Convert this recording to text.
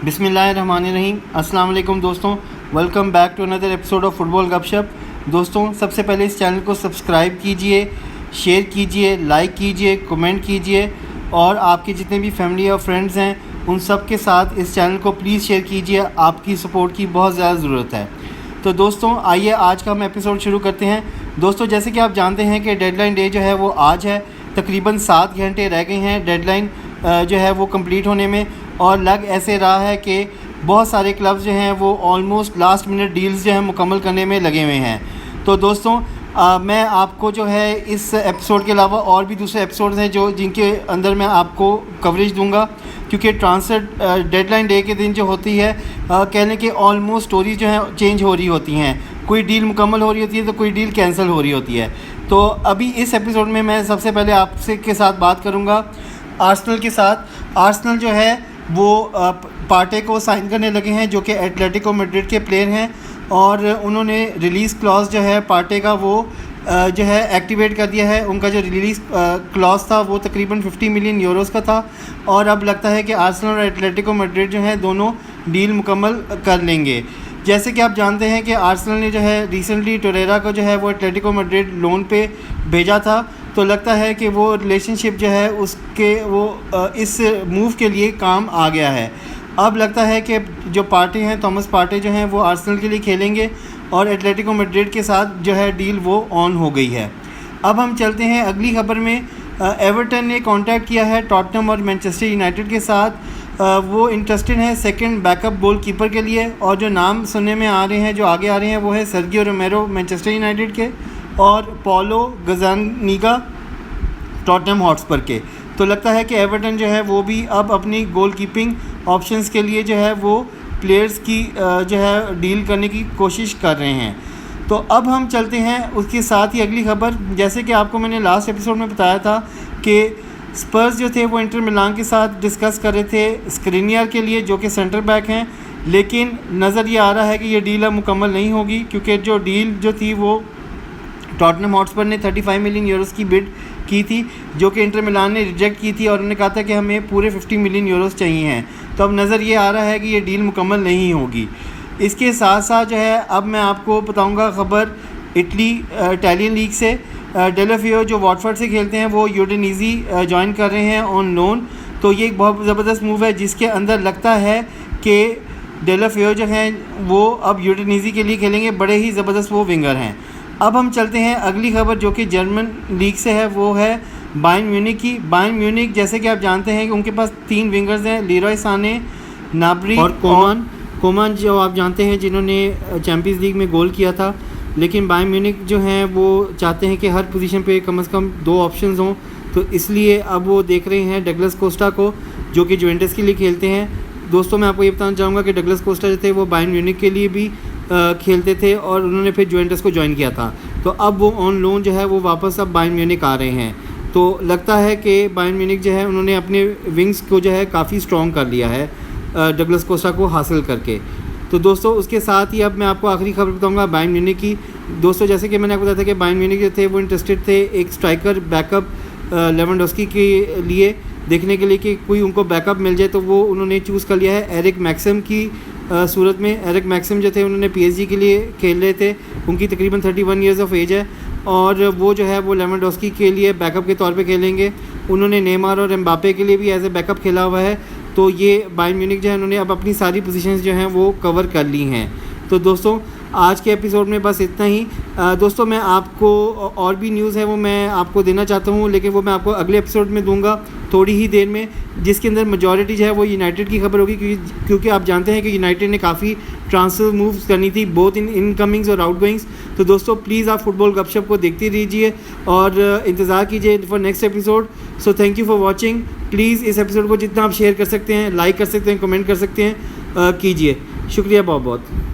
बिस्मिल्लाहिर्रहमानिर्रहीम। अस्सलाम वालेकुम दोस्तों, welcome back to another episode of football गपशप। दोस्तों, सबसे पहले इस चैनल को सब्सक्राइब कीजिए, शेयर कीजिए, लाइक कीजिए, कमेंट कीजिए और आपके जितने भी फैमिली और फ्रेंड्स हैं उन सब के साथ इस चैनल को प्लीज़ शेयर कीजिए। आपकी सपोर्ट की बहुत ज़्यादा ज़रूरत है। तो दोस्तों, आइए आज का हम एपिसोड शुरू करते हैं। दोस्तों, जैसे कि आप जानते हैं कि डेडलाइन डे जो है वो आज है। तकरीबन 7 घंटे रह गए हैं डेडलाइन जो है वो कंप्लीट होने में, और लग ऐसे रहा है कि बहुत सारे क्लब्स जो हैं वो ऑलमोस्ट लास्ट मिनट डील्स जो हैं मुकम्मल करने में लगे हुए हैं। तो दोस्तों, मैं आपको जो है इस एपिसोड के अलावा और भी दूसरे एपिसोड्स हैं जिनके अंदर मैं आपको कवरेज दूंगा, क्योंकि ट्रांसफर डेडलाइन डे के दिन जो होती है कह लें कि ऑलमोस्ट स्टोरीज जो हैं चेंज हो रही होती हैं। कोई डील मुकम्मल हो रही होती है तो कोई डील कैंसिल हो रही होती है। तो अभी इस एपिसोड में मैं सबसे पहले आपसे के साथ बात करूँगा आर्सेनल के साथ। आर्सेनल जो है वो पार्टे को साइन करने लगे हैं, जो कि एटलेटिको मैड्रिड के प्लेयर हैं, और उन्होंने रिलीज़ क्लॉज जो है पार्टे का वो जो है एक्टिवेट कर दिया है। उनका जो रिलीज़ क्लॉज था वो तकरीबन 50 मिलियन यूरोस का था, और अब लगता है कि आर्सेनल और एटलेटिको मैड्रिड जो है दोनों डील मुकम्मल कर लेंगे। जैसे कि आप जानते हैं कि आर्सेनल ने जो है रिसेंटली टोरेरा को जो है वो एटलेटिको मैड्रिड लोन पे भेजा था, तो लगता है कि वो रिलेशनशिप जो है उसके वो इस मूव के लिए काम आ गया है। अब लगता है कि जो पार्टे हैं थॉमस पार्टे जो हैं वो आर्सेनल के लिए खेलेंगे, और एटलेटिको मैड्रिड के साथ जो है डील वो ऑन हो गई है। अब हम चलते हैं अगली खबर में। एवर्टन ने कॉन्टैक्ट किया है टॉटनहम और मैनचेस्टर यूनाइटेड के साथ। वो इंटरेस्टेड है सेकंड बैकअप गोलकीपर के लिए, और जो नाम सुनने में आ रहे हैं जो आगे आ रहे हैं वो है सर्गियो रोमेरो मैनचेस्टर यूनाइटेड के, और पॉलो गजानिगा टॉटनहम हॉटस्पर के। तो लगता है कि एवर्टन जो है वो भी अब अपनी गोल कीपिंग ऑप्शंस के लिए जो है वो प्लेयर्स की जो है डील करने की कोशिश कर रहे हैं। तो अब हम चलते हैं उसके साथ ही अगली खबर। जैसे कि आपको मैंने लास्ट एपिसोड में बताया था कि स्पर्स जो थे वो इंटर मिलान के साथ डिस्कस कर रहे थे स्क्रिनियर के लिए, जो कि सेंटर बैक हैं, लेकिन नज़र ये आ रहा है कि ये डील अब मुकम्मल नहीं होगी, क्योंकि जो डील जो थी वो टॉटनहम हॉटस्पर ने 35 मिलियन यूरोस की बिड की थी, जो कि इंटर मिलान ने रिजेक्ट की थी, और उन्होंने कहा था कि हमें पूरे 50 मिलियन यूरोस चाहिए हैं। तो अब नज़र ये आ रहा है कि ये डील मुकम्मल नहीं होगी। इसके साथ साथ जो है अब मैं आपको बताऊंगा खबर इटालियन लीग से। डेलाफियो जो वॉटफोर्ड से खेलते हैं वो यूडिनीज़ी ज्वाइन कर रहे हैं ऑन लोन। तो ये एक बहुत ज़बरदस्त मूव है, जिसके अंदर लगता है कि डेलाफियो जो हैं वो अब यूडिनीज़ी के लिए खेलेंगे। बड़े ही ज़बरदस्त वो विंगर हैं। अब हम चलते हैं अगली खबर, जो कि जर्मन लीग से है। वो है बायर्न म्यूनिख की। बायर्न म्यूनिख, जैसे कि आप जानते हैं कि उनके पास 3 विंगर्स हैं, लीरॉय साने, नाब्री और कोमान जो आप जानते हैं जिन्होंने चैम्पियंस लीग में गोल किया था। लेकिन बायर्न म्यूनिख जो हैं वो चाहते हैं कि हर पोजीशन पे कम से कम 2 ऑप्शंस हों, तो इसलिए अब वो देख रहे हैं डगलस कोस्टा को, जो कि जुवेंटस के लिए खेलते हैं। दोस्तों, मैं आपको ये बताना चाहूँगा कि डगलस कोस्टा जो थे वो बायर्न म्यूनिख के लिए भी खेलते थे, और उन्होंने फिर जुवेंटस को ज्वाइन किया था। तो अब वो ऑन लोन जो है वो वापस अब बायर्न म्यूनिख आ रहे हैं। तो लगता है कि बायर्न म्यूनिख जो है उन्होंने अपने विंग्स को जो है काफ़ी स्ट्रॉन्ग कर लिया है डगलस कोस्टा को हासिल करके। तो दोस्तों, उसके साथ ही अब मैं आपको आखिरी खबर बताऊंगा बायर्न म्यूनिख की। दोस्तों, जैसे कि मैंने आपको बताया था कि बायर्न म्यूनिख जो थे वो इंटरेस्टेड थे एक स्ट्राइकर बैकअप लेवेंडोस्की के लिए, देखने के लिए कि कोई उनको बैकअप मिल जाए। तो वो उन्होंने चूज़ कर लिया है एरिक मैक्सिम की सूरत में। एरिक मैक्सिम जो थे उन्होंने PSG के लिए खेल रहे थे, उनकी तकरीबन 31 ईयर्स ऑफ एज है, और वो जो है वो लेवेंडोस्की के लिए बैकअप के तौर पे खेलेंगे। उन्होंने नेमार और एम्बापे के लिए भी एज ए बैकअप खेला हुआ है। तो ये बायर्न म्यूनिख जो है उन्होंने अब अपनी सारी पोजीशंस जो हैं वो कवर कर ली हैं। तो दोस्तों, आज के एपिसोड में बस इतना ही। दोस्तों, मैं आपको और भी न्यूज़ है वो मैं आपको देना चाहता हूँ, लेकिन वो मैं आपको अगले एपिसोड में दूंगा थोड़ी ही देर में, जिसके अंदर मेजॉरिटी जो है वो यूनाइटेड की खबर होगी, क्योंकि आप जानते हैं कि यूनाइटेड ने काफ़ी ट्रांसफर मूव्स करनी थी, बोथ इन इनकमिंग्स और आउटगोइंग्स। तो दोस्तों, प्लीज़ आप फुटबॉल गपशप को देखते रहिए और इंतज़ार कीजिए for next episode. So thank you for watching. Please इस एपिसोड को जितना आप शेयर कर सकते हैं, लाइक कर सकते हैं, कमेंट कर सकते हैं, कीजिए। शुक्रिया बहुत बहुत।